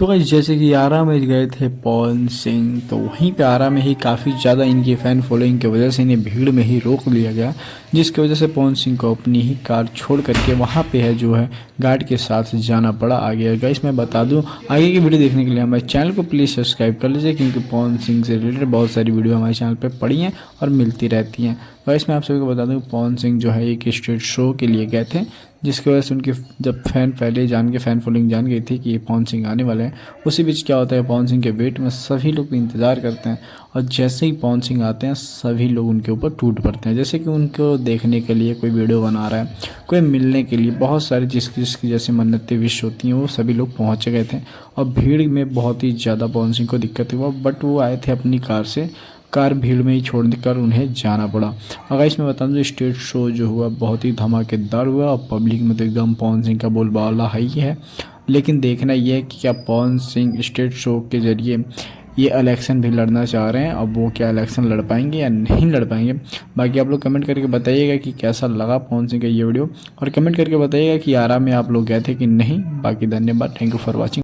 तो गाइस जैसे कि आरा में गए थे पवन सिंह, तो वहीं पे आरा में ही काफ़ी ज़्यादा इनकी फ़ैन फॉलोइंग की वजह से इन्हें भीड़ में ही रोक लिया गया, जिसकी वजह से पवन सिंह को अपनी ही कार छोड़ करके वहाँ पे है जो है गार्ड के साथ जाना पड़ा आगे। गाइस मैं बता दूं, आगे की वीडियो देखने के लिए हमारे चैनल को प्लीज़ सब्सक्राइब कर लीजिए, क्योंकि पवन सिंह से रिलेटेड बहुत सारी वीडियो हमारे चैनल पर पड़ी हैं और मिलती रहती हैं। गाइस मैं आप सभी को बता दूँ, पवन सिंह जो है एक स्टेज शो के लिए गए थे, जिसकी वजह से उनकी जब फ़ैन फॉलोइंग जान गई थी कि ये पवन सिंह आने वाले हैं, उसी बीच क्या होता है, पवन सिंह के वेट में सभी लोग इंतज़ार करते हैं और जैसे ही पवन सिंह आते हैं सभी लोग उनके ऊपर टूट पड़ते हैं। जैसे कि उनको देखने के लिए कोई वीडियो बना रहा है, कोई मिलने के लिए, बहुत सारी जिसकी जैसी मन्नतें विश होती हैं वो सभी लोग पहुँच गए थे और भीड़ में बहुत ही ज़्यादा पवन सिंह को दिक्कत हुआ, बट वो आए थे अपनी कार से, कार भीड़ में ही छोड़ कर उन्हें जाना पड़ा। अगर इसमें बता दूँ, स्टेज शो जो हुआ बहुत ही धमाकेदार हुआ और पब्लिक में तो एकदम पवन सिंह का बोलबाला है ही है। लेकिन देखना यह है कि क्या पवन सिंह स्टेज शो के ज़रिए ये इलेक्शन भी लड़ना चाह रहे हैं, अब वो क्या इलेक्शन लड़ पाएंगे या नहीं लड़ पाएंगे। बाकी आप लोग कमेंट करके बताइएगा कि कैसा लगा पवन सिंह का ये वीडियो, और कमेंट करके बताइएगा कि आरा में आप लोग गए थे कि नहीं। बाकी धन्यवाद, थैंक यू फॉर वॉचिंग।